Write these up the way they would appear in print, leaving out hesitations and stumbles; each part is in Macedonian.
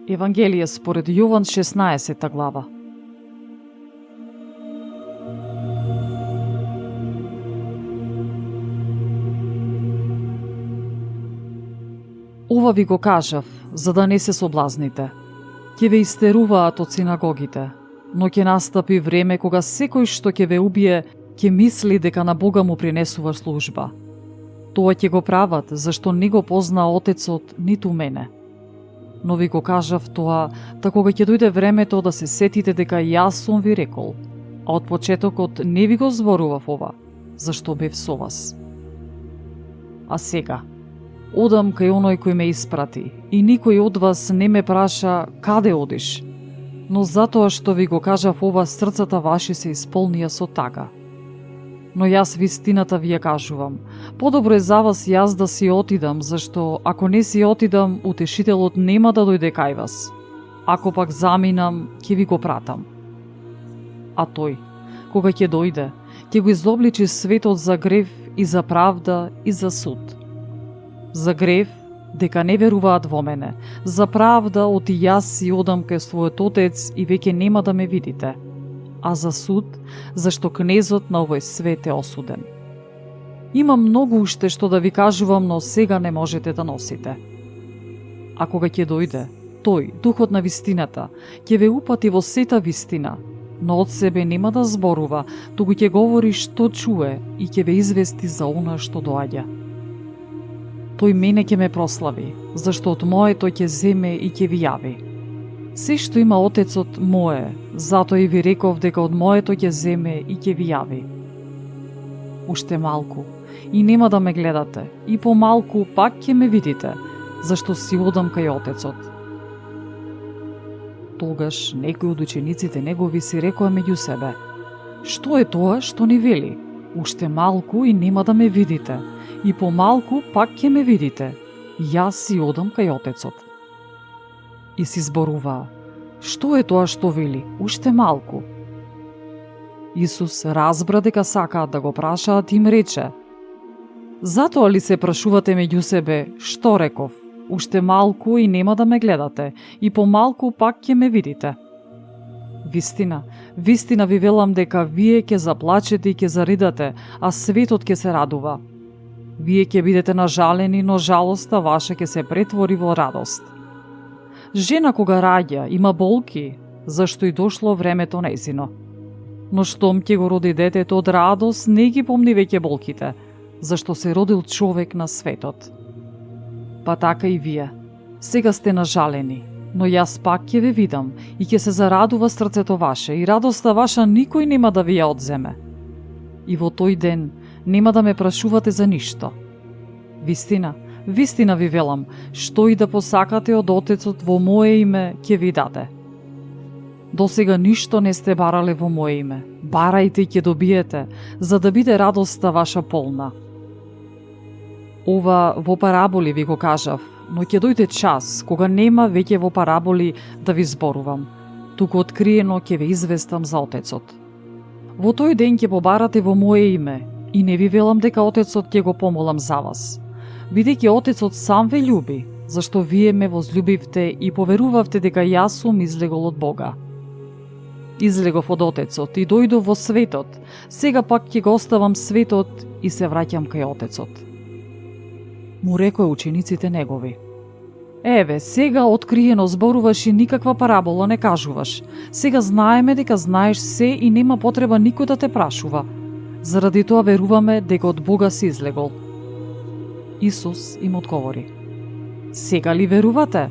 Евангелие според Јован 16 глава. Ова ви го кажав, за да не се соблазните. Ќе ве истеруваат од синагогите, но ќе настапи време кога секој што ќе ве убие, ќе мисли дека на Бога му принесува служба. Тоа ќе го прават, зашто не го позна Отецот ниту мене. Но ви го кажав тоа, та кога ќе дојде времето да се сетите дека јас сум ви рекол, а од почетокот не ви го зборував ова, зашто бев со вас. А сега, одам кај оној кој ме испрати, и никој од вас не ме праша каде одиш, но затоа што ви го кажав ова, срцата ваши се исполнија со тага. Но јас вистината ви ја кажувам, подобро е за вас јас да си отидам, зашто ако не си отидам, утешителот нема да дојде кај вас. Ако пак заминам, ќе ви го пратам. А тој, кога ќе дојде, ќе го изобличи светот за грев и за правда и за суд. За грев, дека не веруваат во мене, за правда, оти јас си одам кај својот Отец и веќе нема да ме видите, а за суд, зашто кнезот на овој свет е осуден. Има многу уште што да ви кажувам, но сега не можете да носите. А кога ќе дојде, тој, Духот на вистината, ќе ве упати во сета вистина, но од себе нема да зборува, туку ќе говори што чуе и ќе ве извести за она што доаѓа. Тој мене ќе ме прослави, зашто од моето ќе земе и ќе ви јави. Се што има Отецот мое, затоа и ви реков дека од моето ќе земе и ќе ви јави. Уште малку, и нема да ме гледате, и помалку пак ќе ме видите, зашто си одам кај Отецот. Тогаш некој од учениците негови си рекоа меѓу себе: што е тоа што ни вели? Уште малку и нема да ме видите, и помалку пак ќе ме видите, јас си одам кај Отецот. И си зборуваа: што е тоа што вели? Уште малку. Исус разбра дека сакаат да го прашаат, им рече: затоа ли се прашувате меѓу себе, што реков? Уште малку и нема да ме гледате, и помалку пак ќе ме видите. Вистина, вистина ви велам дека вие ќе заплачете и ќе заридате, а светот ќе се радува. Вие ќе бидете нажалени, но жалоста ваша ќе се претвори во радост. Жена кога раѓа има болки, зашто и дошло времето нејзино. Но штом ќе го роди детето од радост, не ги помни веќе болките, зашто се родил човек на светот. Па така и вие. Сега сте нажалени, но јас пак ќе ве видам и ќе се зарадува срцето ваше и радоста ваша никој нема да ви ја одземе. И во тој ден нема да ме прашувате за ништо. Вистина, вистина ви велам, што и да посакате од Отецот во мое име ќе ви даде. Досега ништо не сте барале во мое име. Барајте и ќе добиете, за да биде радоста ваша полна. Ова во параболи ви го кажав, но ќе дојде час кога нема веќе во параболи да ви зборувам, туку откриено ќе ве известам за Отецот. Во тој ден ќе побарате во мое име и не ви велам дека Отецот ќе го помолам за вас, бидејќи Отецот сам ве љуби, зашто вие ме возлюбивте и поверувавте дека јас сум излегол од Бога. Излегов од Отецот и дојдов во светот, сега пак ќе го оставам светот и се враќам кај Отецот. Му рекоа учениците негови: еве, сега откриено зборуваш и никаква парабола не кажуваш. Сега знаеме дека знаеш се и нема потреба никој да те прашува. Заради тоа веруваме дека од Бога си излегол. Исус им одговори: сега ли верувате?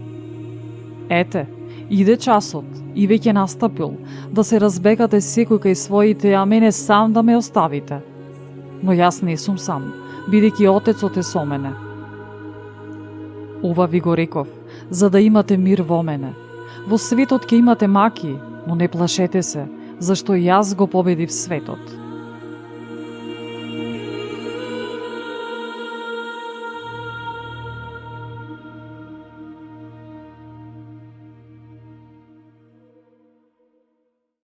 Ете, иде часот и веќе настапил да се разбегате секој кај своите, а мене сам да ме оставите. Но јас не сум сам, бидејќи Отецот е со мене. Ова ви го реков, за да имате мир во мене. Во светот ќе имате маки, но не плашете се, зашто јас го победив светот.